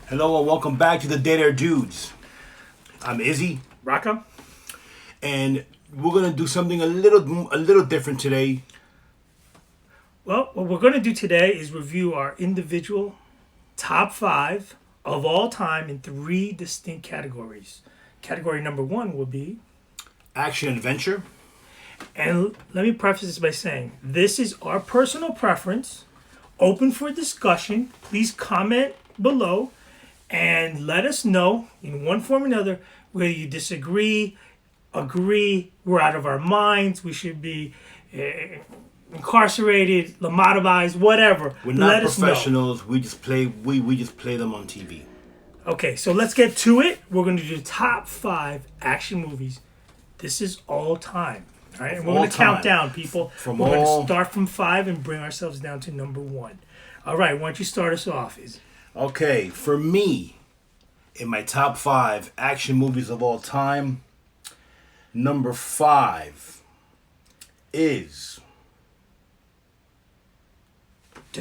Hello and welcome back to the Day There Dudes. I'm Izzy, Rocco? and we're gonna do something a little different today. Well, what we're going to do today is review our individual top five of all time in three distinct categories. Category number one will be, Action adventure. and let me preface this by saying this is our personal preference, open for discussion. Please comment below and let us know in one form or another whether you disagree, agree, we're out of our minds, we should be incarcerated, lobotomized, whatever. We're not Let us know. professionals. We just play. We just play them on TV. Okay, so let's get to it. We're going to do top five action movies. This is all time. All right, and we're all going to count time. down, people. From We're going all- to start from five and bring ourselves down to number one. All right, why don't you start us off? Okay, for me, in my top five action movies of all time, number five is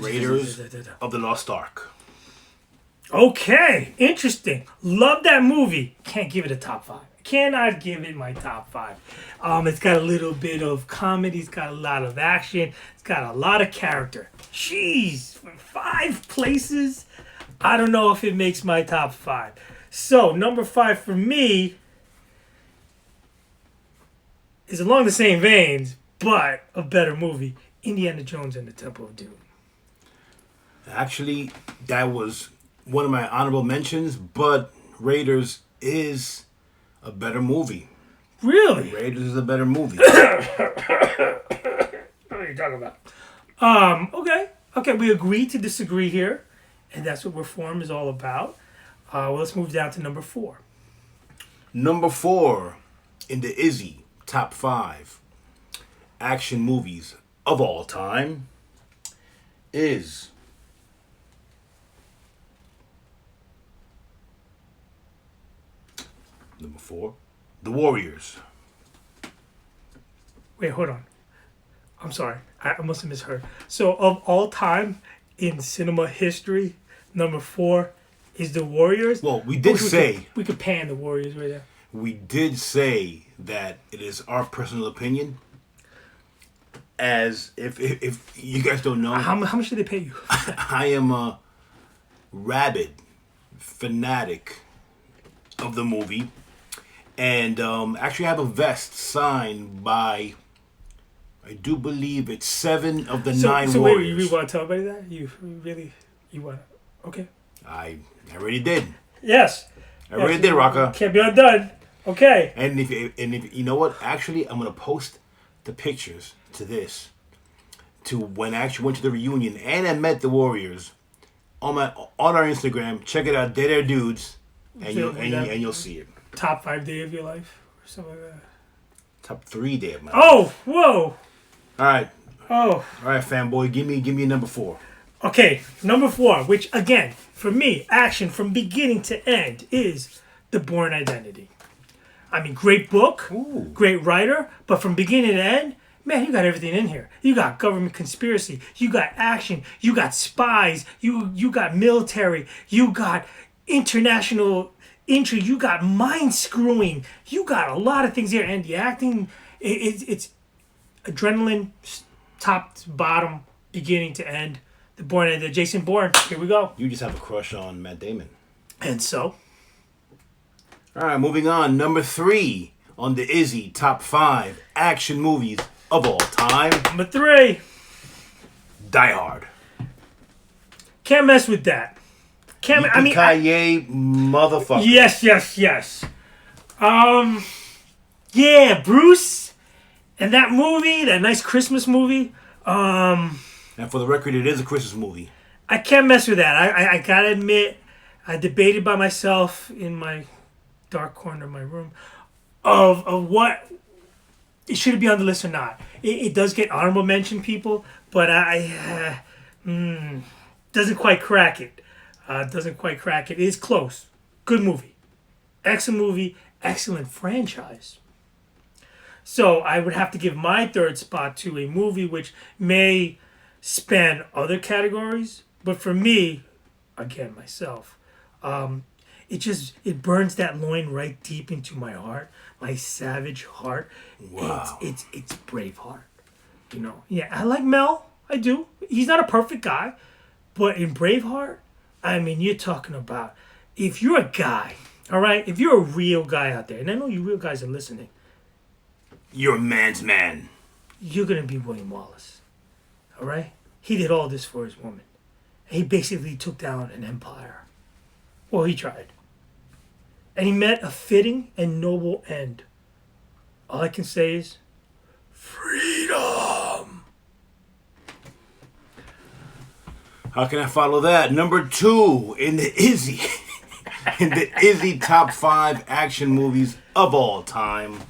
Raiders of the Lost Ark. Okay, interesting. Love that movie. Can't give it a top five. Cannot give it my top five. It's got a little bit of comedy. It's got a lot of action. It's got a lot of character. Jeez, five places. I don't know if it makes my top five. So number five for me is along the same veins, but a better movie. Indiana Jones and the Temple of Doom. Actually, that was one of my honorable mentions, but Raiders is a better movie. Really? Raiders is a better movie. What are you talking about? Okay, we agree to disagree here, and that's what Reform is all about. Well, let's move down to number four. Number four in the Izzy top five action movies of all time is number four, The Warriors. Wait, hold on. I'm sorry, I must have misheard. So, of all time in cinema history, number four is The Warriors. Well, we did say we could pan The Warriors right there. we did say that it is our personal opinion. As if you guys don't know, How much did they pay you? I am a rabid fanatic of the movie, and actually I have a vest signed by, I do believe it's 7 of the 9 so wait, Warriors. you want to tell everybody that? You want? Okay. I already did. Yes. I already did, Rocka. Can't be undone. Okay. And if you know what, actually I'm gonna post the pictures to this, to when I actually went to the reunion and I met the Warriors on our Instagram. Check it out, Dead Air Dudes, and you'll see it. Top 5 day of your life or something like that. Top 3 day of my life. Oh, whoa. All right, Oh. fanboy, give me number 4. Okay, number 4, which again, for me, action from beginning to end is The Bourne Identity. I mean, great book, Ooh. great writer, but from beginning to end, man, you got everything in here. You got government conspiracy, you got action, you got spies, you got military, you got international intrigue, you got mind screwing, you got a lot of things here, and the acting, it's adrenaline, top to bottom, beginning to end. The Bourne and the Jason Bourne. Here we go. You just have a crush on Matt Damon. And so, All right, moving on. Number 3 on the Izzy top 5 action movies of all time. number 3. Die Hard. Can't mess with that. Can't. I mean, Yippee-ki-yay, motherfucker. yes. Yeah, Bruce, and that movie, that nice Christmas movie. And for the record, it is a Christmas movie. I can't mess with that. I gotta admit, I debated by myself in my dark corner of my room of what it should be on the list or not. It does get honorable mention, people, but doesn't quite crack it. It is close. Good movie. Excellent movie. Excellent franchise. So I would have to give my third spot to a movie which may span other categories, but for me, again, myself, It burns that loin right deep into my heart, my savage heart. Wow. It's Braveheart. You know, yeah, I like Mel. I do. He's not a perfect guy, but in Braveheart, I mean, you're talking about if you're a guy, all right, if you're a real guy out there, and I know you real guys are listening, You're a man's man. you're gonna be William Wallace, all right? He did all this for his woman. He basically took down an empire. Well, he tried. And he met a fitting and noble end. All I can say is, freedom. How can I follow that? Number 2 in the Izzy. In the Izzy top 5 action movies of all time.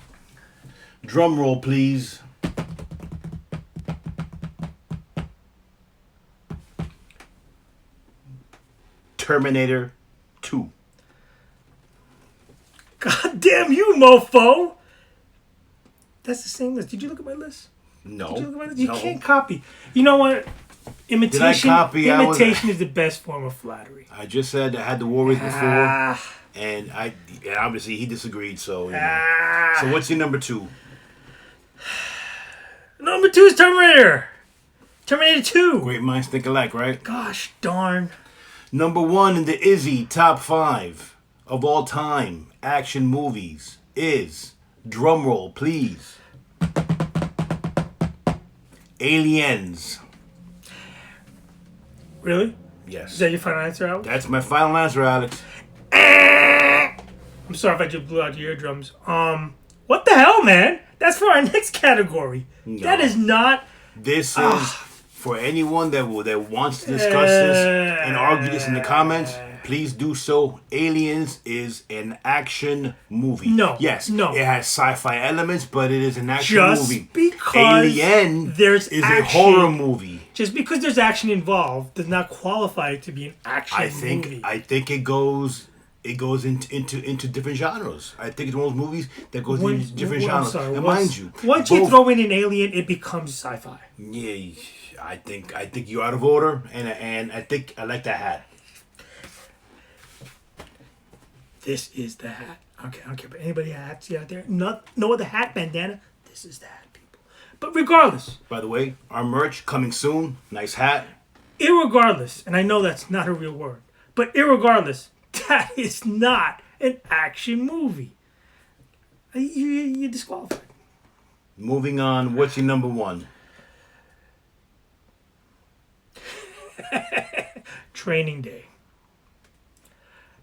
Drum roll, please. Terminator 2. God damn you, mofo! That's the same list. Did you look at my list? No. Did you look at my list? You No. can't copy. You know what? Imitation. copy? Imitation is the best form of flattery. I just said I had the Warriors before, Ah, and obviously he disagreed. So, you know. ah. So what's your number 2? Number 2 is Terminator. Terminator 2. Great minds think alike, right? Gosh darn. Number 1 in the Izzy top 5 of all time action movies is, drumroll please, Aliens. Really? Yes. Is that your final answer, Alex? That's my final answer, Alex. I'm sorry if I just blew out your eardrums. What the hell, man? That's for our next category. No. That is not. This is for anyone that wants to discuss this and argue this in the comments. Please do so. Aliens is an action movie. No, Yes. no. It has sci-fi elements, but it is an action Just movie. because Alien there's is action, a horror movie. Just because there's action involved does not qualify it to be an action movie. I think it goes into different genres. I think it's one of those movies that goes into different genres. And mind you, once you throw in an alien, it becomes sci-fi. Yeah, I think you're out of order, and I think I like that hat. This is the hat. Okay, I don't care about anybody hats out there. No other hat, bandana. This is the hat, people. But regardless, By the way, our merch coming soon. Nice hat. irregardless, and I know that's not a real word, but irregardless, that is not an action movie. You're disqualified. Moving on. What's your number 1? Training Day.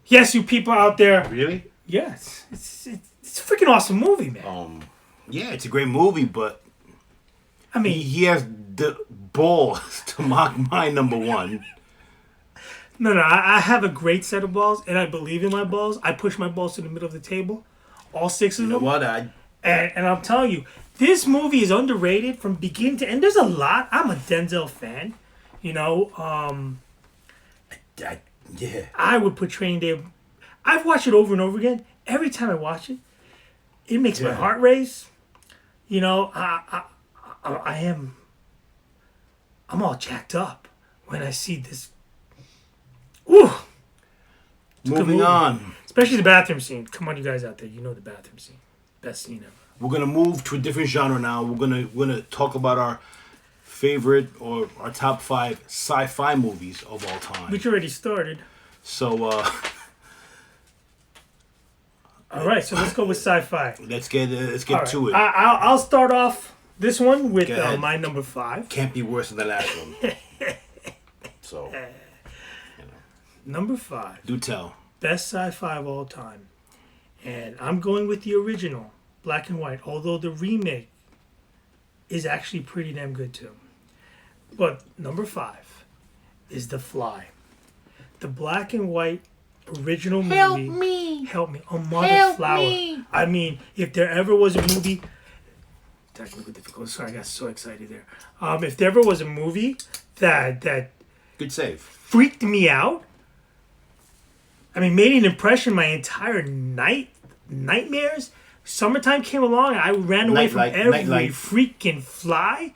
Yes, you people out there. Really? Yes, it's a freaking awesome movie, man. Yeah, it's a great movie, but I mean, he has the balls to mock my number 1. no, I have a great set of balls, and I believe in my balls. I push my balls to the middle of the table, all 6 of You know them. what? And I'm telling you, this movie is underrated from beginning to end. There's a lot. I'm a Denzel fan. You know, Yeah. I would put Training Day. I've watched it over and over again. Every time I watch it, it makes my Yeah. heart race. You know, I'm all jacked up when I see this. Ooh, Moving movie. on. especially the bathroom scene. Come on, you guys out there, you know the bathroom scene, best scene ever. We're gonna move to a different genre now. We're gonna talk about our favorite or our top 5 sci-fi movies of all time. Which already started. So All right, so let's go with sci-fi. let's get All right. to it. I'll start off this one with Go ahead. my number 5. Can't be worse than the last one. So Number 5, do tell. best sci-fi of all time, and I'm going with the original, black and white. Although the remake is actually pretty damn good too. But number 5 is The Fly, the black and white original movie. Help me, oh mother flower. I mean, if there ever was a movie, technical difficulty. Sorry, I got so excited there. If there ever was a movie that Good save. freaked me out, I mean, made an impression my entire nightmares. Summertime came along, and I ran away from Nightlight, every nightlight. freaking fly.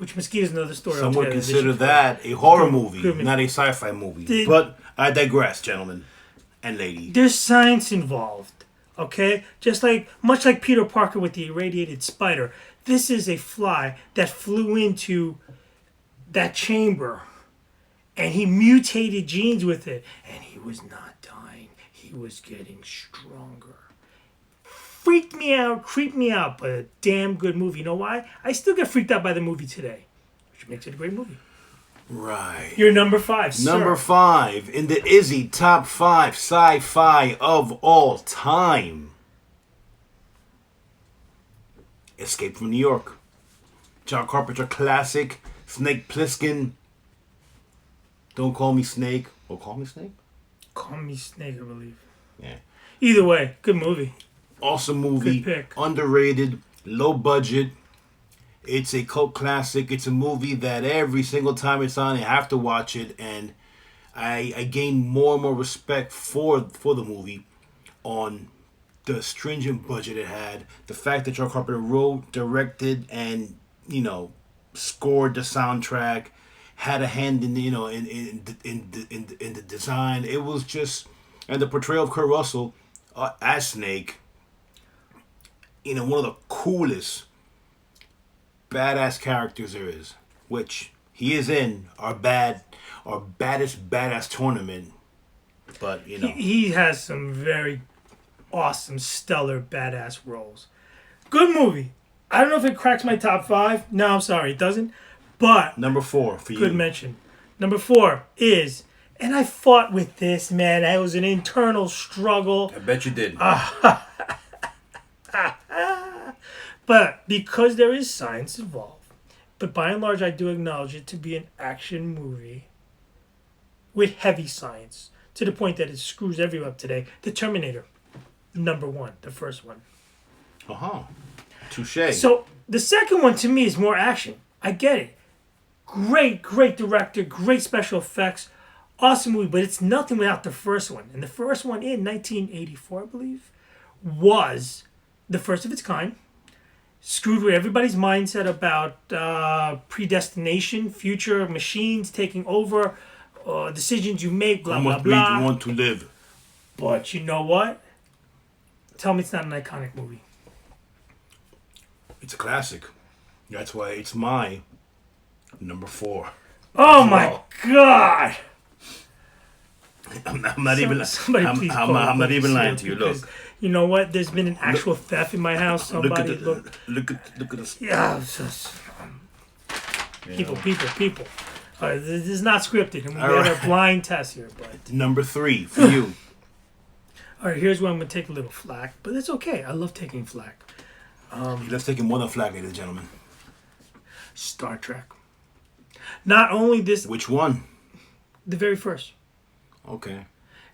which Mosquito's another story. Some would altogether. consider that a horror Good- movie, good movie. not a sci-fi movie. The- But I digress, gentlemen and lady. There's science involved, okay? Much like Peter Parker with the irradiated spider, this is a fly that flew into that chamber, and he mutated genes with it, and he was not dying. He was getting stronger. Freaked me out, creeped me out, but a damn good movie. You know why? I still get freaked out by the movie today, which makes it a great movie. Right. You're number 5, sir. Number 5 in the Izzy top 5 sci-fi of all time. Escape from New York. John Carpenter classic. Snake Plissken. Don't call me Snake. Or call me Snake? Call Me Snake, I believe. Yeah. Either way, good movie. Awesome movie. Good pick. Underrated. Low budget. It's a cult classic. It's a movie that every single time it's on, I have to watch it. And I gain more and more respect for the movie on the stringent budget it had. The fact that John Carpenter wrote, directed, and, scored the soundtrack. Had a hand in in the design. It was just, and the portrayal of Kurt Russell as Snake. One of the coolest, badass characters there is, which he is in our baddest badass tournament. But He has some very awesome, stellar, badass roles. Good movie. I don't know if it cracks my top 5. No, I'm sorry, it doesn't. But number 4 for you. good mention. Number 4 is, and I fought with this, man. It was an internal struggle. I bet you did. But because there is science involved, but by and large, I do acknowledge it to be an action movie with heavy science to the point that it screws everyone up today. The Terminator, number 1, the first one. Touche. So the second one to me is more action. I get it. Great director, great special effects, awesome movie, but it's nothing without the first one. And the first one in 1984, I believe, was the first of its kind. Screwed with everybody's mindset about predestination, future machines taking over, decisions you make, blah, How blah, much we blah. want to live. But you know what? Tell me it's not an iconic movie. It's a classic. That's why it's my number 4. Oh my God! I'm not even. Somebody I'm, please I'm, call I'm not the even police lying here to you. because Look. You know what? There's been an actual theft in my house. Somebody Look at this. Yeah. It's just, people. This is not scripted, and we All had right. a blind test here. But Number 3 for you. all right, here's where I'm gonna take a little flack, but it's okay. I love taking flack. Let's take it more than flag, ladies and gentlemen. Star Trek. Not only this, Which one? the very first. Okay.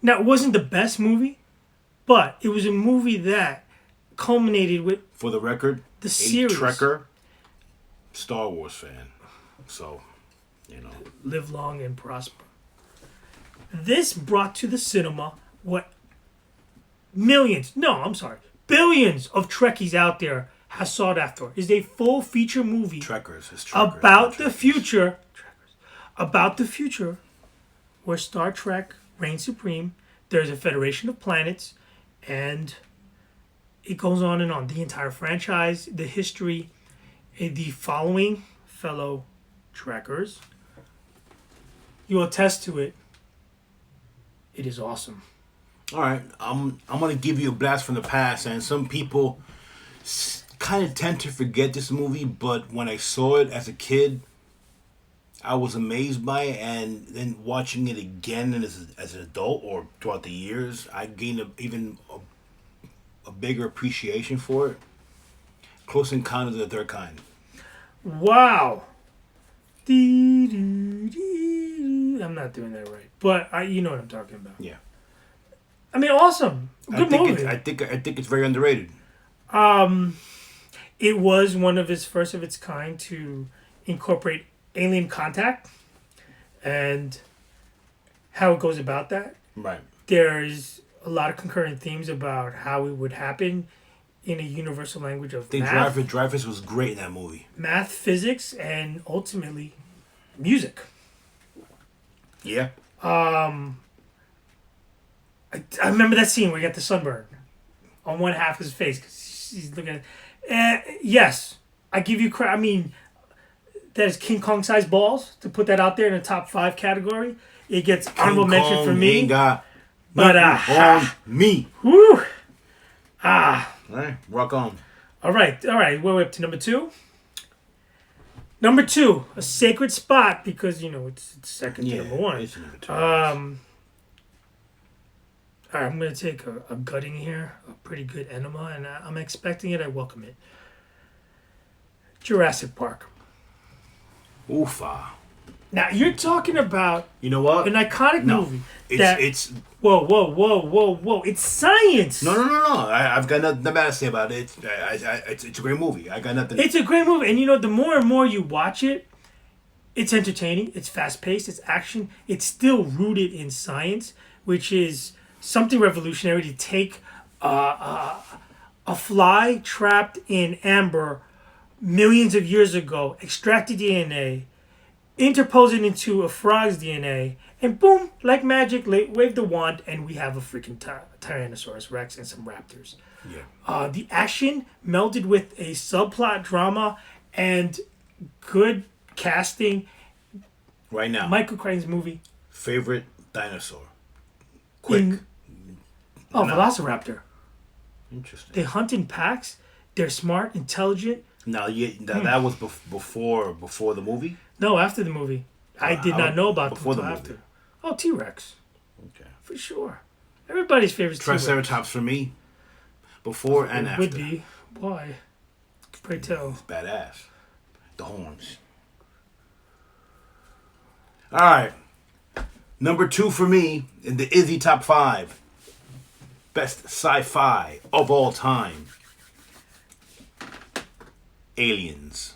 Now, it wasn't the best movie, but it was a movie that culminated with For the record, the a series. Trekker, Star Wars fan. So, Live long and prosper. This brought to the cinema what billions of Trekkies out there have sought after. Is a full feature movie Trekkers. It's Trekkers, about not the Trekkies. future, where Star Trek reigns supreme. There's a federation of planets, and it goes on and on. The entire franchise, the history, the following fellow Trekkers, you attest to it. It is awesome. All right, I'm gonna give you a blast from the past, and some people kind of tend to forget this movie, but when I saw it as a kid, I was amazed by it, and then watching it again and as an adult or throughout the years, I gained a bigger appreciation for it. Close Encounters of the Third Kind. Wow. I'm not doing that right, but you know what I'm talking about. Yeah, I mean, awesome. Good movie. I think it's very underrated. It was one of his first of its kind to incorporate alien contact and how it goes about that. Right. There's a lot of concurrent themes about how it would happen in a universal language of I think math, Dreyfus was great in that movie. physics, and ultimately music. Yeah. I remember that scene where he got the sunburn on one half of his face because he's looking at. Yes, I give you credit. I mean, that is King Kong sized balls to put that out there in the top 5 category. It gets honorable mention for me. Ain't got But on me. Whew. All right, rock on. All right. We're up to number 2. Number 2, a sacred spot because it's second to number 1. It's number 2. All right, I'm gonna take a gutting here, a pretty good enema, and I'm expecting it. I welcome it. Jurassic Park. Oofa. Now you're talking about You know what? an iconic movie. It's Whoa! It's science. no. I've got nothing bad to say about it. It's a great movie. I got nothing. It's a great movie, and the more and more you watch it, it's entertaining. It's fast paced. It's action. It's still rooted in science, which is something revolutionary to take a fly trapped in amber millions of years ago, extract the DNA, interpose it into a frog's DNA, and boom, like magic, wave the wand, and we have a freaking Tyrannosaurus Rex and some raptors. Yeah. The action melded with a subplot drama and good casting. Right now. Michael Crichton's movie. Favorite dinosaur. Quick. Velociraptor. Interesting. They hunt in packs. They're smart, intelligent. Now, that was before the movie? No, after the movie. I did not know about them before the until movie. after. Oh, T-Rex. Okay. For sure. Everybody's favorite T-Rex. Triceratops for me. Before and after. Would be. Why? Pray tell. It's badass. The horns. All right. Number 2 for me in the Izzy Top 5. Best sci-fi of all time. Aliens.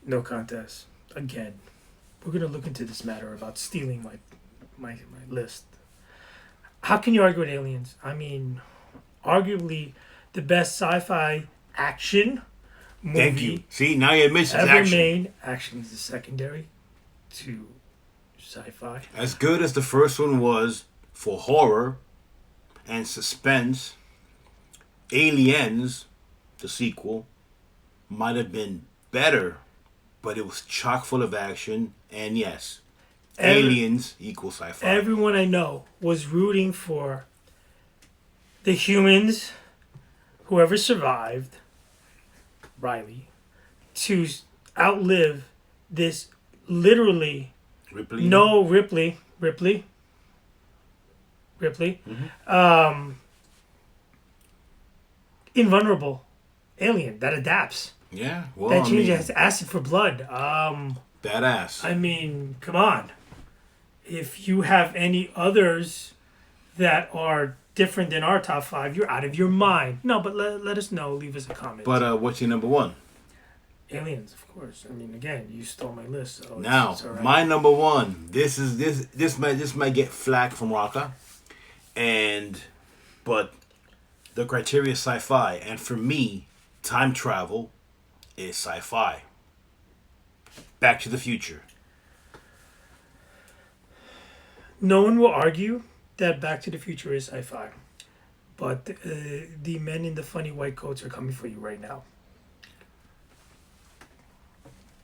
No contest. Again, we're going to look into this matter about stealing my list. How can you argue with Aliens? I mean, arguably the best sci-fi action movie Thank you. See, now you admit it's ever action. made. Action is the secondary to sci-fi. As good as the first one was for horror and suspense, Aliens, the sequel, might have been better, but it was chock full of action, and yes, Aliens equals sci-fi. Everyone I know was rooting for the humans, whoever survived, Riley, to outlive this literally Ripley. no Ripley, invulnerable alien that adapts. Yeah, well, That changes acid for blood. badass. I mean, come on. If you have any others that are different than our top 5, you're out of your mind. No, but let us know. Leave us a comment. But what's your number 1? Aliens, of course. I mean, again, you stole my list. So Now, it's all right. my number 1. This might get flack from Raka, but the criteria is sci-fi, and for me, time travel is sci-fi. Back to the Future. No one will argue that Back to the Future is sci-fi. But the men in the funny white coats are coming for you right now.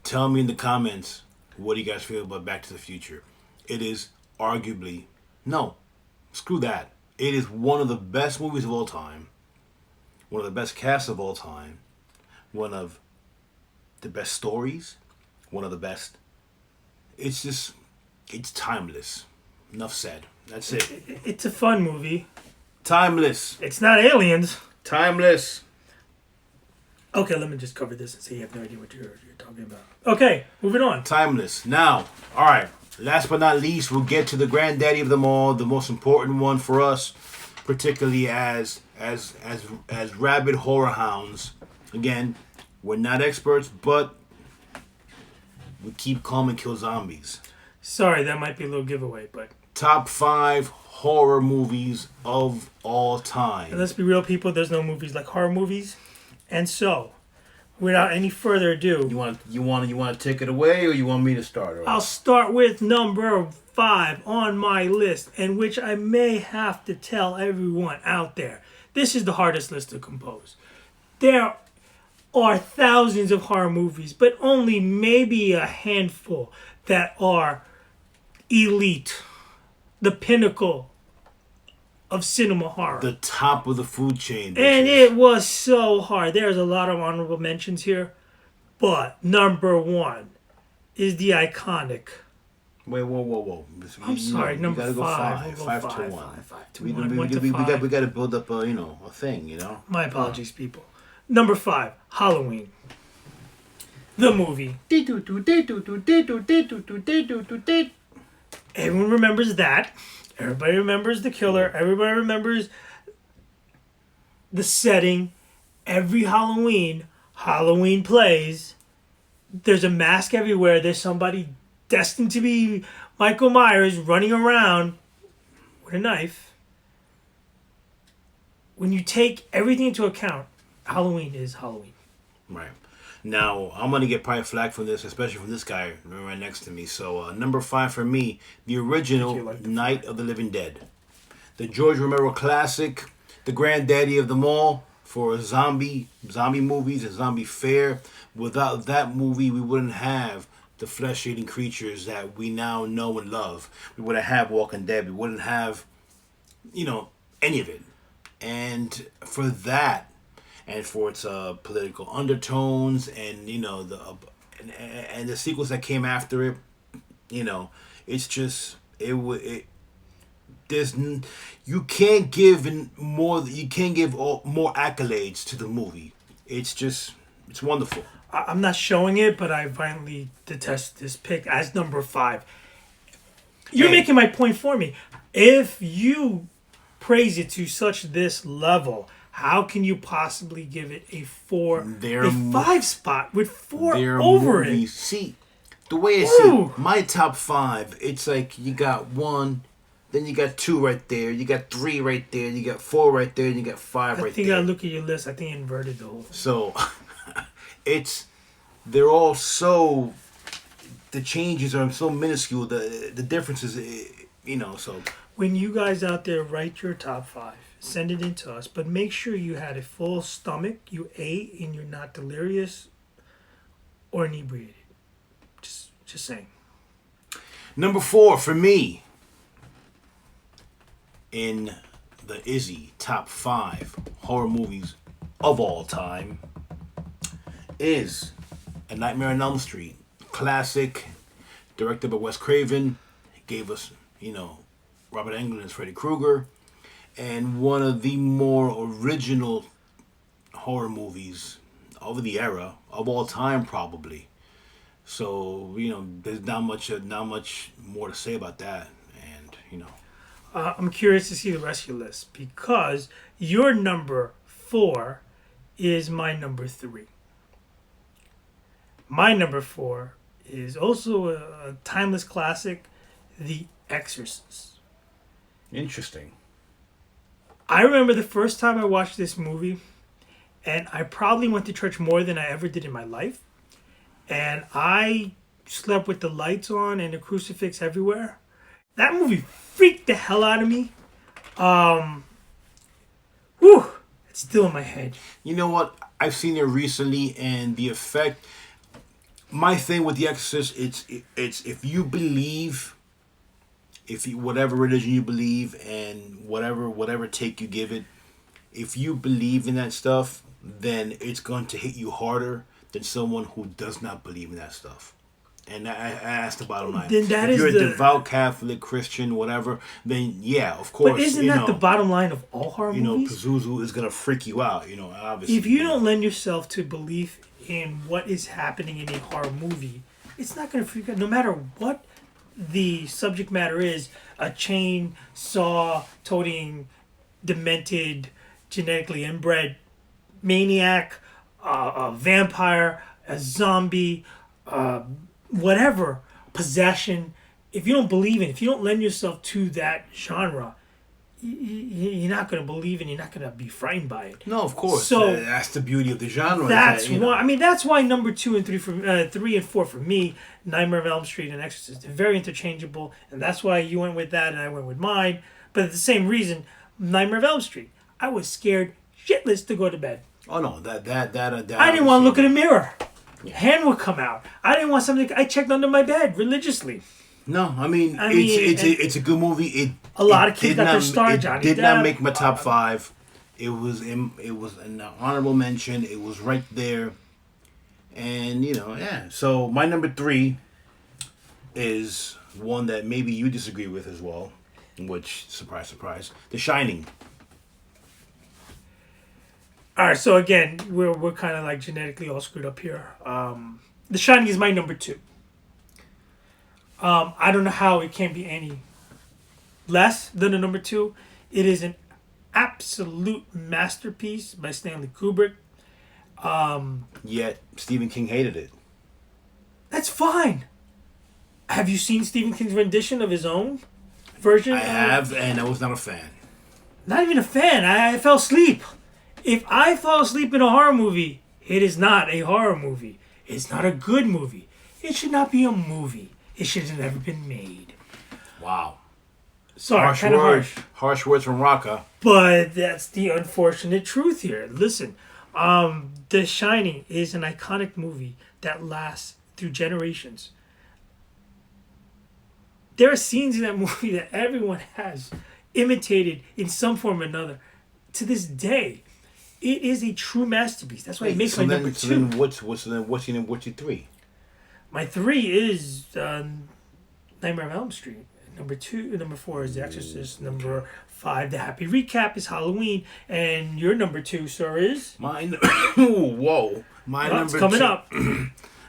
Tell me in the comments, what do you guys feel about Back to the Future? It is arguably, no, screw that. It is one of the best movies of all time. One of the best casts of all time. One of the best stories. One of the best. It's timeless. Enough said. That's it. It's a fun movie. Timeless. It's not Aliens. Timeless. Okay, let me just cover this and say you have no idea what you're talking about. Okay, moving on. Timeless. Now, all right. Last but not least, we'll get to the granddaddy of them all, the most important one for us, particularly as rabid horror hounds. Again, we're not experts, but we keep calm and kill zombies. Sorry, that might be a little giveaway, but top 5 horror movies of all And time. let's be real, people. There's no movies like horror movies. And so, without any further ado, You want to take it away, or you want me to start? I'll start with number 5 on my list, and which I may have to tell everyone out there. This is the hardest list to compose. There are thousands of horror movies, but only maybe a handful that are elite, the pinnacle of cinema horror. The top of the food chain. And bitches. it was so hard. There's a lot of honorable mentions here, but number 1 is the iconic. Wait, whoa. I'm sorry, you number gotta go 5. five. We'll go 5 to 5, 1. 5 to We 1. 1 to we 5. got to build up a thing, My apologies, people. Number 5, Halloween. The movie. Everyone remembers that. Everybody remembers the killer. Everybody remembers the setting. Every Halloween plays. There's a mask everywhere. There's somebody destined to be Michael Myers running around with a knife. When you take everything into account, Halloween is Halloween. Right. Now, I'm going to get probably flack from this, especially from this guy right next to me. So, number 5 for me, the original Night of the Living Dead. The George Romero classic, the granddaddy of them all for zombie movies and zombie fare. Without that movie, we wouldn't have the flesh-eating creatures that we now know and love. We wouldn't have Walking Dead. We wouldn't have, any of it. And for that, and for its political undertones, and and the sequels that came after it, it's just you can't give more accolades to the movie. It's wonderful. I'm not showing it, but I violently detest this pick as number 5. You're making my point for me. If you praise it to such this level, how can you possibly give it a 5 spot with 4 over it? See, the way I see my top 5, it's like you got 1, then you got 2 right there, you got 3 right there, you got 4 right there, and you got 5 right there. I think I look at your list. I think you inverted the whole thing. So, they're all so, the changes are so minuscule, the differences, so. When you guys out there write your top 5, send it in to us, but make sure you had a full stomach, you ate, and you're not delirious or inebriated. Just saying. Number 4 for me in the Izzy top 5 horror movies of all time is A Nightmare on Elm Street. Classic, directed by Wes Craven. Gave us, Robert Englund as Freddy Krueger. And one of the more original horror movies of the era, of all time probably. So, there's not much more to say about that. And, I'm curious to see the rest of your list, because your number 4 is my number 3. My number 4 is also a timeless classic, The Exorcist. Interesting. I remember the first time I watched this movie, and I probably went to church more than I ever did in my life. And I slept with the lights on and a crucifix everywhere. That movie freaked the hell out of me. It's still in my head. You know what? I've seen it recently, and the effect. My thing with The Exorcist, it's if you believe, whatever religion you believe, and whatever take you give it, if you believe in that stuff, then it's going to hit you harder than someone who does not believe in that stuff. And I asked the bottom line. Then that if is you're a devout Catholic, Christian, whatever, then yeah, of course. But isn't that the bottom line of all horror movies? Pazuzu is gonna freak you out. Obviously. If you don't lend yourself to belief in what is happening in a horror movie, it's not gonna freak you out. No matter what the subject matter is, a chainsaw toting, demented, genetically inbred maniac, a vampire, a zombie, whatever, possession, if you don't believe in, if you don't lend yourself to that genre, you're not going to believe in. You're not going to be frightened by it. No, of course. So that's the beauty of the genre. that's that, why. I mean, that's why number 2 and 3 for 3 and 4 for me, Nightmare on Elm Street and Exorcist, they're very interchangeable, and that's why you went with that and I went with mine. But at the same reason, Nightmare on Elm Street, I was scared shitless to go to bed. Oh no, that I didn't want to look in a mirror. Hand would come out. I didn't want something. I checked under my bed religiously. No, I mean it's a good movie. A lot of kids got their star. It Johnny did Depp. not make my top 5. It was an honorable mention. It was right there, and yeah. So my number 3 is one that maybe you disagree with as well, which surprise, surprise, The Shining. All right, so again, we're kind of like genetically all screwed up here. The Shining is my number 2. I don't know how it can be any less than a number 2. It is an absolute masterpiece by Stanley Kubrick. Yet Stephen King hated it. That's fine. Have you seen Stephen King's rendition of his own version? I have, and I was not a fan. Not even a fan. I fell asleep. If I fall asleep in a horror movie, it is not a horror movie. It's not a good movie. It should not be a movie. It should have never been made. Wow. Sorry, kind of harsh. Harsh words from Rocca. But that's the unfortunate truth here. Listen, The Shining is an iconic movie that lasts through generations. There are scenes in that movie that everyone has imitated in some form or another. To this day, it is a true masterpiece. That's why it makes my number 2. So then what's your 3? My 3 is Nightmare on Elm Street. Number 4 is The Exorcist. Number 5, The Happy Recap, is Halloween. And your number 2, sir, is? Mine. Whoa. My number it's coming 2, up.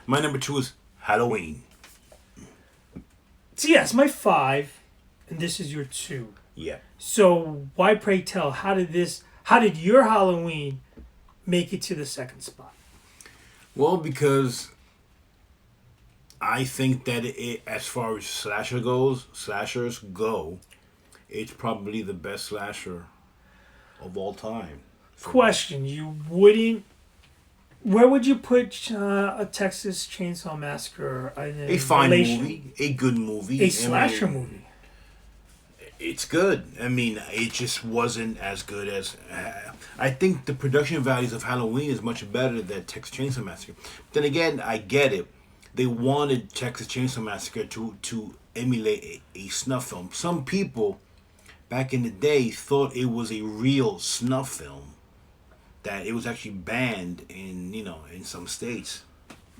My number 2 is Halloween. So yes, my 5, and this is your 2. Yeah. So why, pray tell, how did your Halloween make it to the second spot? Well, because I think that as far as slashers go, it's probably the best slasher of all time. Question: where would you put a Texas Chainsaw Massacre? A fine movie, a good movie, a slasher movie. It's good. I mean, it just wasn't as good as. I think the production values of Halloween is much better than Texas Chainsaw Massacre. Then again, I get it. They wanted Texas Chainsaw Massacre to emulate a snuff film. Some people back in the day thought it was a real snuff film, that it was actually banned in some states.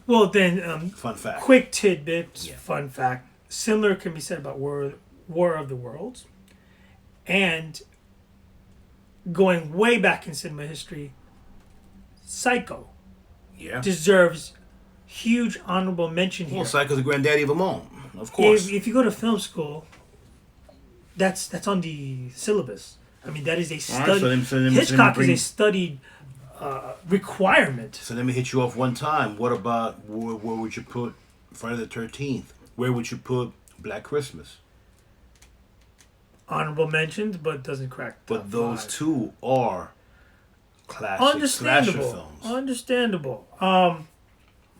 Well, then, fun fact. Quick tidbits. Yeah. Fun fact. Similar can be said about War of the Worlds, and going way back in cinema history, Psycho deserves huge honorable mention here. Well, Psycho's the granddaddy of them all, of course. If you go to film school, that's on the syllabus. I mean, that is a study. Right, Hitchcock is a studied requirement. So let me hit you off one time. What about where would you put Friday the 13th? Where would you put Black Christmas? Honorable mentions, but doesn't crack. But those 2 are classic slasher films. Understandable.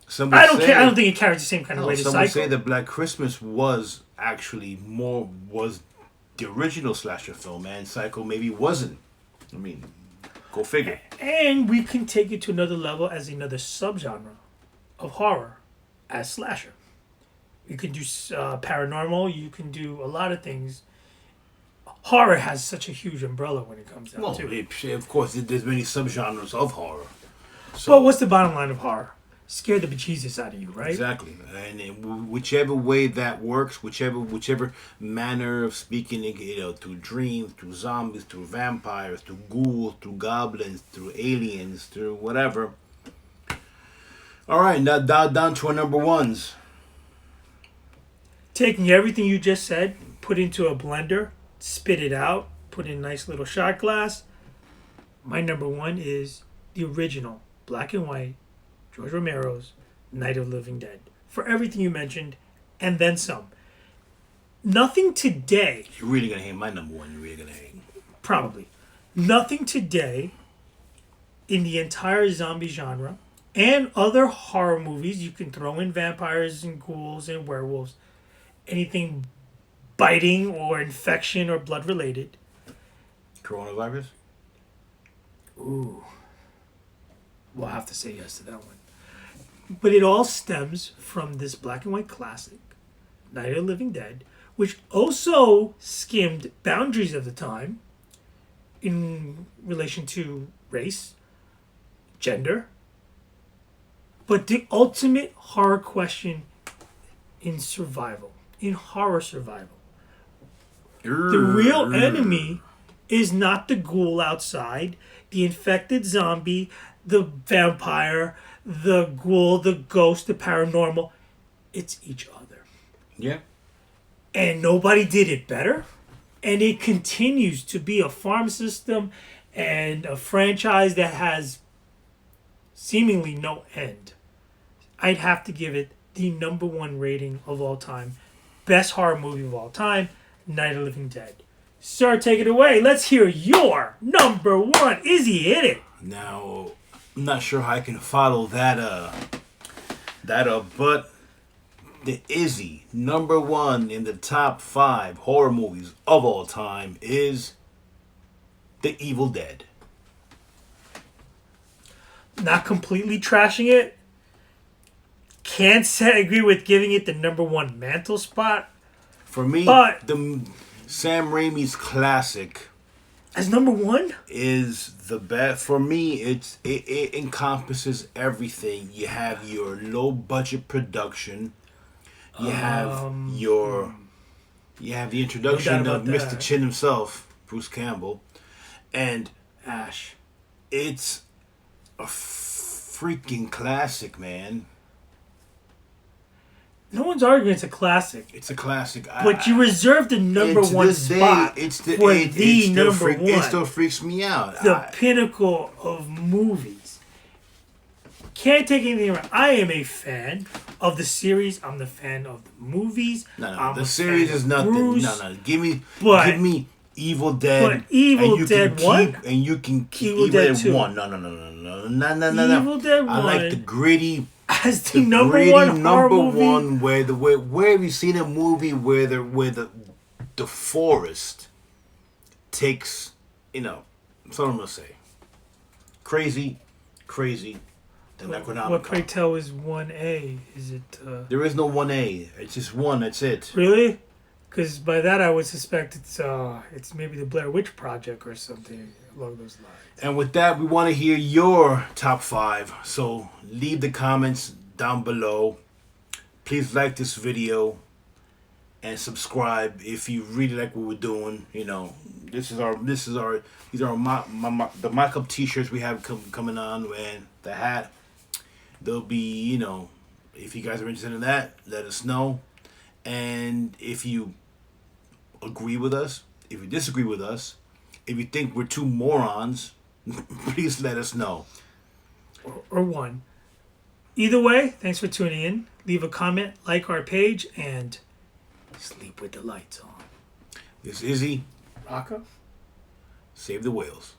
Some I don't care. I don't think it carries the same kind of weight as Psycho. Some would say that Black Christmas was actually was the original slasher film, and Psycho maybe wasn't. I mean, go figure. And we can take it to another level as another subgenre of horror as slasher. You can do paranormal. You can do a lot of things. Horror has such a huge umbrella when it comes down to it. Of course, there's many subgenres of horror. So, but what's the bottom line of horror? Scare the bejesus out of you, right? Exactly. And whichever way that works, whichever manner of speaking, through dreams, through zombies, through vampires, through ghouls, through goblins, through aliens, through whatever. All right, now down to our number 1s. Taking everything you just said, put into a blender, spit it out, put in a nice little shot glass. My number 1 is the original black and white George Romero's Night of the Living Dead. For everything you mentioned, and then some. nothing today, You're really gonna hate my number one. You're really gonna hate. probably, nothing today in the entire zombie genre and other horror movies, you can throw in vampires and ghouls and werewolves, anything biting or infection or blood related. Coronavirus. Ooh. We'll have to say yes to that one. But it all stems from this black and white classic, Night of the Living Dead, which also skimmed boundaries of the time in relation to race, gender, but the ultimate horror question in survival, in horror survival. The real enemy is not the ghoul outside, the infected zombie, the vampire, the ghoul, the ghost, the paranormal. It's each other. Yeah. And nobody did it better. And it continues to be a farm system and a franchise that has seemingly no end. I'd have to give it the number one rating of all time. Best horror movie of all time, Night of the Living Dead. Sir, take it away. Let's hear your number one. Izzy, hit it. Now, I'm not sure how I can follow that but the Izzy number one in the top 5 horror movies of all time is The Evil Dead. Not completely trashing it. Can't say I agree with giving it the number one mantle spot. For me, But- the Sam Raimi's classic As number one? is the best. For me, it encompasses everything. You have your low budget production. You have you have the introduction No doubt of about Mr. that. Chin himself, Bruce Campbell, and Ash. it's a freaking classic, man. No one's arguing it's a classic. It's a classic. But you reserve the number and to one this day, spot it's for it the still number freak- one. It still freaks me out. The pinnacle of movies. Can't take anything wrong. I am a fan of the series. I'm the fan of the movies. No, I'm the a series fan is of nothing. Bruce. No. Give me But- Evil Dead. but Evil and you Dead can 1? keep, and you can keep Evil Dead 2. 1. No. Evil Dead I like 1. the gritty. As the number Gritty one horror number movie. one where have you seen a movie where the forest takes, that's what I'm gonna say. Crazy, the Necronomicon. What pray tell is 1A? Is it There is no 1A. It's just one. That's it. really? Because by that I would suspect it's maybe the Blair Witch Project or something along those lines. And with that, we want to hear your top 5. So leave the comments down below. Please like this video and subscribe if you really like what we're doing. These are the mock-up t-shirts we have coming on, and the hat. There'll be, if you guys are interested in that, let us know. And if you agree with us, if you disagree with us, if you think we're two morons, please let us know. Or one. Either way, thanks for tuning in. Leave a comment, like our page, and sleep with the lights on. This is Izzy. Rocco? Save the whales.